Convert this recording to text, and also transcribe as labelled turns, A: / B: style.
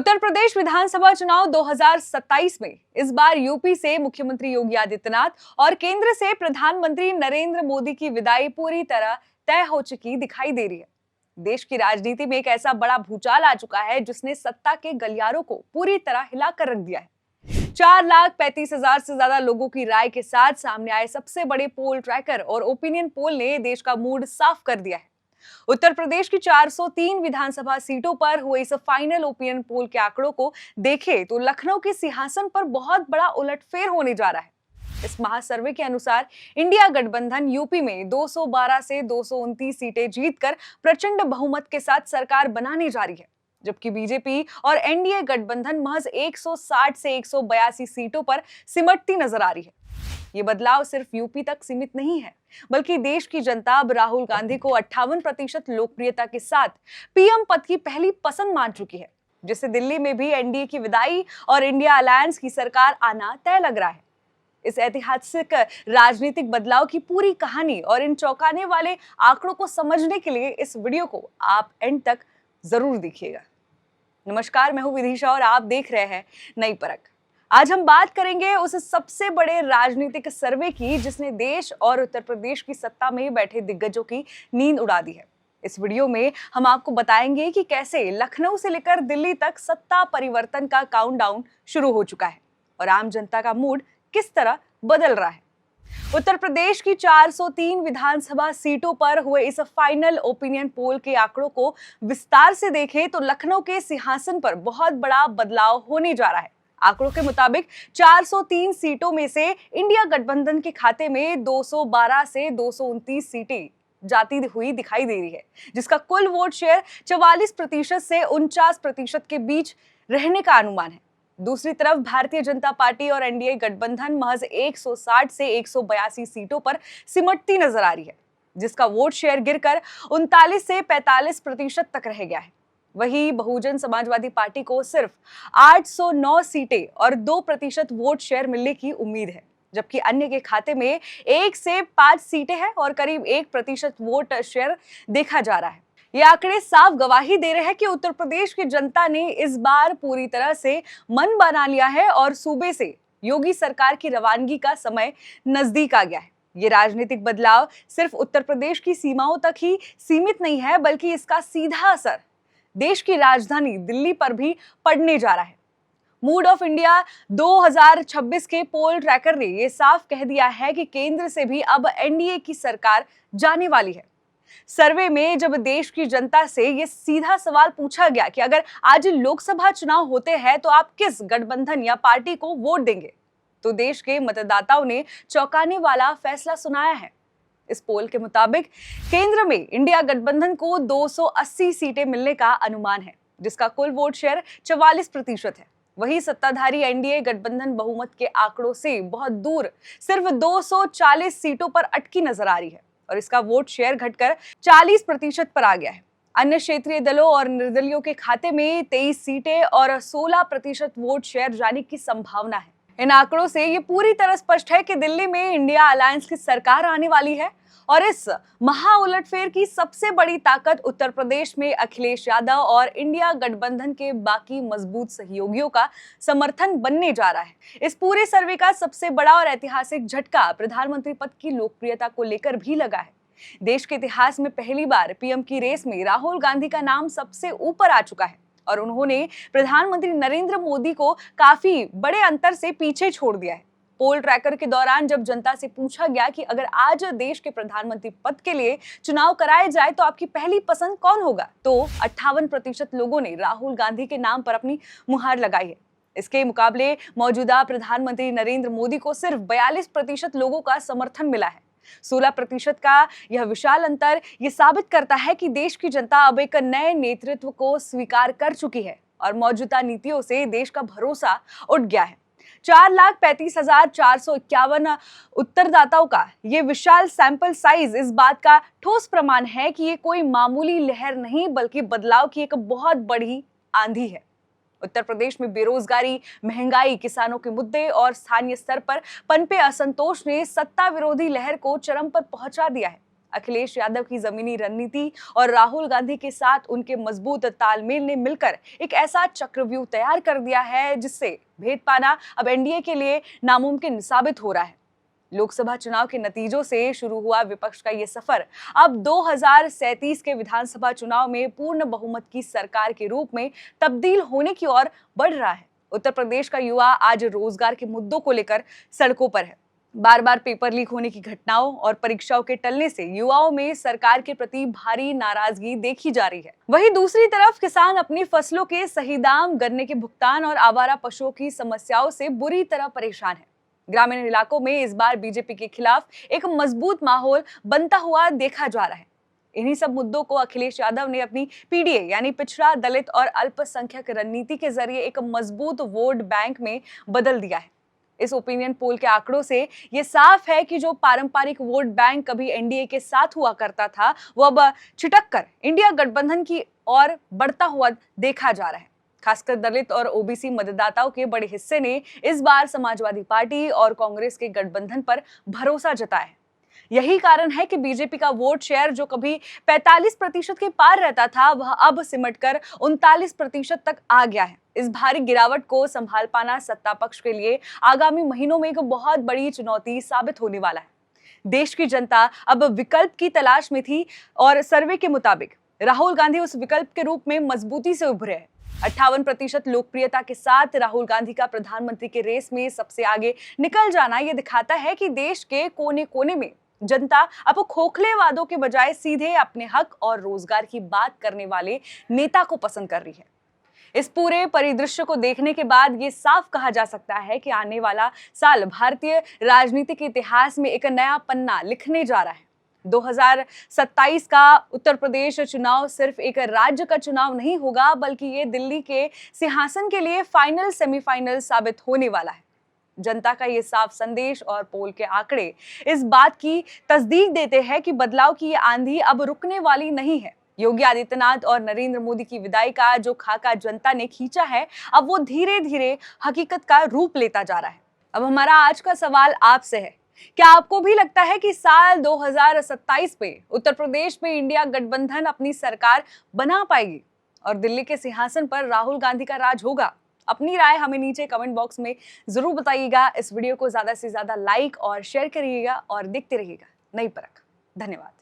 A: उत्तर प्रदेश विधानसभा चुनाव 2027 में इस बार यूपी से मुख्यमंत्री योगी आदित्यनाथ और केंद्र से प्रधानमंत्री नरेंद्र मोदी की विदाई पूरी तरह तय हो चुकी दिखाई दे रही है। देश की राजनीति में एक ऐसा बड़ा भूचाल आ चुका है जिसने सत्ता के गलियारों को पूरी तरह हिलाकर रख दिया है। 4,35,000 से ज्यादा लोगों की राय के साथ सामने आए सबसे बड़े पोल ट्रैकर और ओपिनियन पोल ने देश का मूड साफ कर दिया है। उत्तर प्रदेश की 403 विधानसभा सीटों पर हुए इस फाइनल ओपिनियन पोल के आंकड़ों को देखें तो लखनऊ के सिंहासन पर बहुत बड़ा उलटफेर होने जा रहा है। इस महासर्वे के अनुसार इंडिया गठबंधन यूपी में 212 से 229 सीटें जीतकर प्रचंड बहुमत के साथ सरकार बनाने जा रही है, जबकि बीजेपी और एनडीए गठबंधन महज 160 से 182 सीटों पर सिमटती नजर आ रही है। ये बदलाव सिर्फ यूपी तक सीमित नहीं है, बल्कि देश की जनता अब राहुल गांधी को 58% लोकप्रियता के साथ पीएम पद की पहली पसंद मान चुकी है, जिससे दिल्ली में भी एनडीए की विदाई और इंडिया अलायंस की सरकार आना तय लग रहा है। इस ऐतिहासिक राजनीतिक बदलाव की पूरी कहानी और इन चौंकाने वाले आंकड़ों को समझने के लिए इस वीडियो को आप एंड तक जरूर देखिएगा। नमस्कार, मैं हूं विदिशा और आप देख रहे हैं नई परख। आज हम बात करेंगे उस सबसे बड़े राजनीतिक सर्वे की जिसने देश और उत्तर प्रदेश की सत्ता में बैठे दिग्गजों की नींद उड़ा दी है। इस वीडियो में हम आपको बताएंगे कि कैसे लखनऊ से लेकर दिल्ली तक सत्ता परिवर्तन का काउंटडाउन शुरू हो चुका है और आम जनता का मूड किस तरह बदल रहा है। उत्तर प्रदेश की 403 विधानसभा सीटों पर हुए इस फाइनल ओपिनियन पोल के आंकड़ों को विस्तार से देखें तो लखनऊ के सिंहासन पर बहुत बड़ा बदलाव होने जा रहा है। आंकड़ों के मुताबिक 403 सीटों में से इंडिया गठबंधन के खाते में 212 से 229 सीटें जाती हुई दिखाई दे रही है, जिसका कुल वोट शेयर 44% से 49% के बीच रहने का अनुमान है। दूसरी तरफ भारतीय जनता पार्टी और एनडीए गठबंधन महज 160 से 182 सीटों पर सिमटती नजर आ रही है, जिसका वोट शेयर गिरकर 39 से 45% तक रह गया है। वहीं बहुजन समाजवादी पार्टी को सिर्फ 809 सीटें और 2% वोट शेयर मिलने की उम्मीद है, जबकि अन्य के खाते में 1 से 5 सीटें हैं और करीब 1% वोट शेयर देखा जा रहा है। ये आंकड़े साफ गवाही दे रहे हैं कि उत्तर प्रदेश की जनता ने इस बार पूरी तरह से मन बना लिया है और सूबे से योगी सरकार की रवानगी का समय नजदीक आ गया है। ये राजनीतिक बदलाव सिर्फ उत्तर प्रदेश की सीमाओं तक ही सीमित नहीं है, बल्कि इसका सीधा असर देश की राजधानी दिल्ली पर भी पड़ने जा रहा है। मूड ऑफ इंडिया 2026 के पोल ट्रैकर ने यह साफ कह दिया है कि केंद्र से भी अब एनडीए की सरकार जाने वाली है। सर्वे में जब देश की जनता से यह सीधा सवाल पूछा गया कि अगर आज लोकसभा चुनाव होते हैं तो आप किस गठबंधन या पार्टी को वोट देंगे, तो देश के मतदाताओं ने चौंकाने वाला फैसला सुनाया है। इस पोल के मुताबिक केंद्र में इंडिया गठबंधन को 280 सीटें मिलने का अनुमान है, जिसका कुल वोट शेयर 44% है। वहीं सत्ताधारी एनडीए गठबंधन बहुमत के आंकड़ों से बहुत दूर सिर्फ 240 सीटों पर अटकी नजर आ रही है और इसका वोट शेयर घटकर 40% पर आ गया है। अन्य क्षेत्रीय दलों और निर्दलियों के खाते में 23 सीटें और 16% वोट शेयर जाने की संभावना है। इन आंकड़ों से ये पूरी तरह स्पष्ट है कि दिल्ली में इंडिया अलायंस की सरकार आने वाली है और इस महा उलटफेर की सबसे बड़ी ताकत उत्तर प्रदेश में अखिलेश यादव और इंडिया गठबंधन के बाकी मजबूत सहयोगियों का समर्थन बनने जा रहा है। इस पूरे सर्वे का सबसे बड़ा और ऐतिहासिक झटका प्रधानमंत्री पद की लोकप्रियता को लेकर भी लगा है। देश के इतिहास में पहली बार पीएम की रेस में राहुल गांधी का नाम सबसे ऊपर आ चुका है और उन्होंने प्रधानमंत्री नरेंद्र मोदी को काफी बड़े अंतर से पीछे छोड़ दिया है। पोल ट्रैकर के दौरान जब जनता से पूछा गया कि अगर आज देश के प्रधानमंत्री पद के लिए चुनाव कराए जाए तो आपकी पहली पसंद कौन होगा, तो 58% लोगों ने राहुल गांधी के नाम पर अपनी मुहर लगाई है। इसके मुकाबले मौजूदा प्रधानमंत्री नरेंद्र मोदी को सिर्फ 42% लोगों का समर्थन मिला है। 16% का यह विशाल अंतर ये साबित करता है कि देश की जनता अब एक नए नेतृत्व को स्वीकार कर चुकी है और मौजूदा नीतियों से देश का भरोसा उठ गया है। 4,35,451 उत्तरदाताओं का ये विशाल सैंपल साइज इस बात का ठोस प्रमाण है कि ये कोई मामूली लहर नहीं बल्कि बदलाव की एक बहुत बड़ी आंधी है। उत्तर प्रदेश में बेरोजगारी, महंगाई, किसानों के मुद्दे और स्थानीय स्तर पर पनपे असंतोष ने सत्ता विरोधी लहर को चरम पर पहुंचा दिया है। अखिलेश यादव की जमीनी रणनीति और राहुल गांधी के साथ उनके मजबूत तालमेल ने मिलकर एक ऐसा चक्रव्यूह तैयार कर दिया है जिससे भेद पाना अब एनडीए के लिए नामुमकिन साबित हो रहा है। लोकसभा चुनाव के नतीजों से शुरू हुआ विपक्ष का ये सफर अब 2037 के विधानसभा चुनाव में पूर्ण बहुमत की सरकार के रूप में तब्दील होने की ओर बढ़ रहा है। उत्तर प्रदेश का युवा आज रोजगार के मुद्दों को लेकर सड़कों पर है। बार बार पेपर लीक होने की घटनाओं और परीक्षाओं के टलने से युवाओं में सरकार के प्रति भारी नाराजगी देखी जा रही है। वहीं दूसरी तरफ किसान अपनी फसलों के सही दाम, गन्ने के भुगतान और आवारा पशुओं की समस्याओं से बुरी तरह परेशान है। ग्रामीण इलाकों में इस बार बीजेपी के खिलाफ एक मजबूत माहौल बनता हुआ देखा जा रहा है। इन्हीं सब मुद्दों को अखिलेश यादव ने अपनी पीडीए यानी पिछड़ा, दलित और अल्पसंख्यक रणनीति के जरिए एक मजबूत वोट बैंक में बदल दिया है। इस ओपिनियन पोल के आंकड़ों से ये साफ है कि जो पारंपरिक वोट बैंक कभी एनडीए के साथ हुआ करता था, वो अब छिटककर इंडिया गठबंधन की ओर बढ़ता हुआ देखा जा रहा है। खासकर दलित और ओबीसी मतदाताओं के बड़े हिस्से ने इस बार समाजवादी पार्टी और कांग्रेस के गठबंधन पर भरोसा जताया है। यही कारण है कि बीजेपी का वोट शेयर जो कभी 45% के पार रहता था, वह अब सिमटकर 39% तक आ गया है। इस भारी गिरावट को संभाल पाना सत्ता पक्ष के लिए आगामी महीनों में एक बहुत बड़ी चुनौती साबित होने वाला है। देश की जनता अब विकल्प की तलाश में थी और सर्वे के मुताबिक राहुल गांधी उस विकल्प के रूप में मजबूती से उभरे हैं। 58% लोकप्रियता के साथ राहुल गांधी का प्रधानमंत्री के रेस में सबसे आगे निकल जाना यह दिखाता है कि देश के कोने कोने में जनता अब खोखले वादों के बजाय सीधे अपने हक और रोजगार की बात करने वाले नेता को पसंद कर रही है। इस पूरे परिदृश्य को देखने के बाद ये साफ कहा जा सकता है कि आने वाला साल भारतीय राजनीतिक इतिहास में एक नया पन्ना लिखने जा रहा है। 2027 का उत्तर प्रदेश चुनाव सिर्फ एक राज्य का चुनाव नहीं होगा, बल्कि ये दिल्ली के सिंहासन के लिए फाइनल सेमीफाइनल साबित होने वाला है। जनता का ये साफ संदेश और पोल के आंकड़े इस बात की तस्दीक देते हैं कि बदलाव की ये आंधी अब रुकने वाली नहीं है। योगी आदित्यनाथ और नरेंद्र मोदी की विदाई का जो खाका जनता ने खींचा है, अब वो धीरे धीरे हकीकत का रूप लेता जा रहा है। अब हमारा आज का सवाल आपसे है, क्या आपको भी लगता है कि साल 2027 में उत्तर प्रदेश में इंडिया गठबंधन अपनी सरकार बना पाएगी और दिल्ली के सिंहासन पर राहुल गांधी का राज होगा? अपनी राय हमें नीचे कमेंट बॉक्स में जरूर बताइएगा। इस वीडियो को ज्यादा से ज्यादा लाइक और शेयर करिएगा और देखते रहिएगा नई परख। धन्यवाद।